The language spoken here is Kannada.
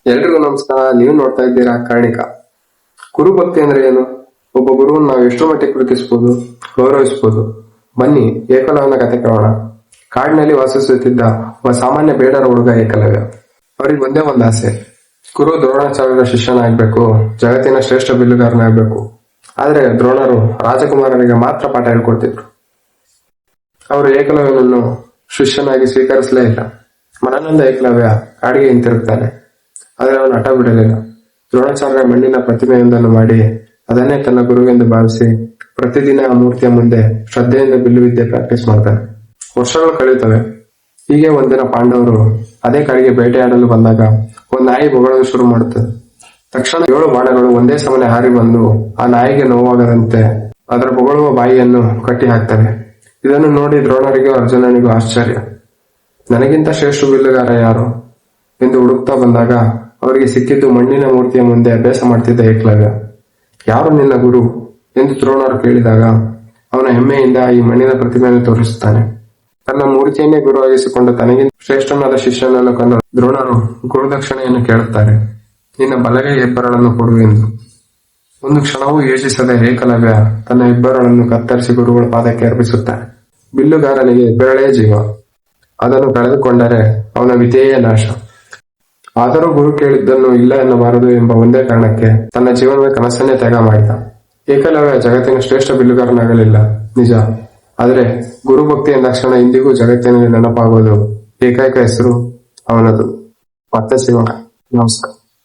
ಎಲ್ರಿಗೂ ನಮಸ್ಕಾರ. ನೀವು ನೋಡ್ತಾ ಇದ್ದೀರಾ ಕರ್ಣಿಕ. ಗುರುಭಕ್ತಿ ಅಂದ್ರೆ ಏನು? ಒಬ್ಬ ಗುರುವನ್ನು ನಾವು ಎಷ್ಟು ಮಟ್ಟಿಗೆ ಪ್ರೀತಿಸಬಹುದು, ಗೌರವಿಸಬಹುದು? ಬನ್ನಿ ಏಕಲವ್ಯನ ಕತೆ ಕೇಳೋಣ. ಕಾಡಿನಲ್ಲಿ ವಾಸಿಸುತ್ತಿದ್ದ ಒಬ್ಬ ಸಾಮಾನ್ಯ ಬೇಡರ ಹುಡುಗ ಏಕಲವ್ಯ. ಅವ್ರಿಗೆ ಒಂದೇ ಒಂದು ಆಸೆ, ಗುರು ದ್ರೋಣಾಚಾರ್ಯರ ಶಿಷ್ಯನಾಗ್ಬೇಕು, ಜಗತ್ತಿನ ಶ್ರೇಷ್ಠ ಬಿಲ್ಲುಗಾರನಾಗ್ಬೇಕು. ಆದ್ರೆ ದ್ರೋಣರು ರಾಜಕುಮಾರರಿಗೆ ಮಾತ್ರ ಪಾಠ ಹೇಳ್ಕೊಡ್ತಿದ್ರು. ಅವರು ಏಕಲವ್ಯನನ್ನು ಶಿಷ್ಯನಾಗಿ ಸ್ವೀಕರಿಸಲೇ ಇಲ್ಲ. ಮನನೊಂದ ಏಕಲವ್ಯ ಕಾಡಿಗೆ ಹಿಂತಿರುಗ್ತಾನೆ. ಆದರೆ ಅವನು ಹಠ ಬಿಡಲಿಲ್ಲ. ದ್ರೋಣಾಚಾರ್ಯರ ಮಣ್ಣಿನ ಪ್ರತಿಮೆಯೊಂದನ್ನು ಮಾಡಿ ಅದನ್ನೇ ತನ್ನ ಗುರುವೆಂದು ಭಾವಿಸಿ ಪ್ರತಿದಿನ ಆ ಮೂರ್ತಿಯ ಮುಂದೆ ಶ್ರದ್ಧೆಯಿಂದ ಬಿಲ್ಲುವಿದ್ಯೆ ಪ್ರಾಕ್ಟೀಸ್ ಮಾಡ್ತಾನೆ. ವರ್ಷಗಳು ಕಳೆಯುತ್ತವೆ. ಹೀಗೆ ಒಂದಿನ ಪಾಂಡವರು ಅದೇ ಕಾಡಿಗೆ ಬೇಟೆಯಾಡಲು ಬಂದಾಗ ಒಂದು ನಾಯಿ ಬೊಗಳಲು ಶುರು ಮಾಡುತ್ತದೆ. ತಕ್ಷಣ 7 ಬಾಣಗಳು ಒಂದೇ ಸಮನೆ ಹಾರಿ ಬಂದು ಆ ನಾಯಿಗೆ ನೋವಾಗದಂತೆ ಅದರ ಬೊಗಳುವ ಬಾಯಿಯನ್ನು ಕಟ್ಟಿ ಹಾಕ್ತವೆ. ಇದನ್ನು ನೋಡಿ ದ್ರೋಣರಿಗೂ ಅರ್ಜುನನಿಗೂ ಆಶ್ಚರ್ಯ. ನನಗಿಂತ ಶ್ರೇಷ್ಠ ಬಿಲ್ಲುಗಾರ ಯಾರು ಎಂದು ಹುಡುಕ್ತಾ ಬಂದಾಗ ಅವರಿಗೆ ಸಿಕ್ಕಿದ್ದು ಮಣ್ಣಿನ ಮೂರ್ತಿಯ ಮುಂದೆ ಅಭ್ಯಾಸ ಮಾಡ್ತಿದ್ದ ಏಕಲವ್ಯ. ಯಾರು ನಿನ್ನ ಗುರು ಎಂದು ದ್ರೋಣರು ಕೇಳಿದಾಗ ಅವನ ಹೆಮ್ಮೆಯಿಂದ ಈ ಮಣ್ಣಿನ ಪ್ರತಿಮೆಯನ್ನು ತೋರಿಸುತ್ತಾನೆ. ತನ್ನ ಮೂರ್ತಿಯನ್ನೇ ಗುರುವಾಗಿಸಿಕೊಂಡು ತನಗಿಂತ ಶ್ರೇಷ್ಠನಾದ ಶಿಷ್ಯನನ್ನು ಕಂಡು ದ್ರೋಣರು ಗುರುದಕ್ಷಿಣೆಯನ್ನು ಕೇಳುತ್ತಾರೆ. ನಿನ್ನ ಬಲಗೈ ಹೆಬ್ಬೆರಳನ್ನು ಕೊಡು ಎಂದು. ಒಂದು ಕ್ಷಣವೂ ಯೋಚಿಸದೆ ಏಕಲವ್ಯ ತನ್ನ ಹೆಬ್ಬೆರಳನ್ನು ಕತ್ತರಿಸಿ ಗುರುಗಳ ಪಾದಕ್ಕೆ ಅರ್ಪಿಸುತ್ತಾನೆ. ಬಿಲ್ಲುಗಾರನಿಗೆ ಹೆಬ್ಬೆರಳೇ ಜೀವ. ಅದನ್ನು ಕಳೆದುಕೊಂಡರೆ ಅವನ ವಿಧೇಯ ನಾಶ. ಆದರೂ ಗುರು ಕೇಳಿದ್ದನ್ನು ಇಲ್ಲ ಎನ್ನಬಾರದು ಎಂಬ ಒಂದೇ ಕಾರಣಕ್ಕೆ ತನ್ನ ಜೀವನದ ಕನಸನ್ನೇ ತ್ಯಾಗ ಮಾಡಿದ. ಏಕಲವ್ಯ ಜಗತ್ತಿನ ಶ್ರೇಷ್ಠ ಬಿಲ್ಲುಗಾರನಾಗಲಿಲ್ಲ ನಿಜ, ಆದರೆ ಗುರುಭಕ್ತಿ ಎಂದಾಕ್ಷಣ ಇಂದಿಗೂ ಜಗತ್ತಿನಲ್ಲಿ ನೆನಪಾಗೋದು ಏಕೈಕ ಹೆಸರು ಅವನದು. ಮತ್ತೆ ಸಿಗೋಣ. ನಮಸ್ಕಾರ.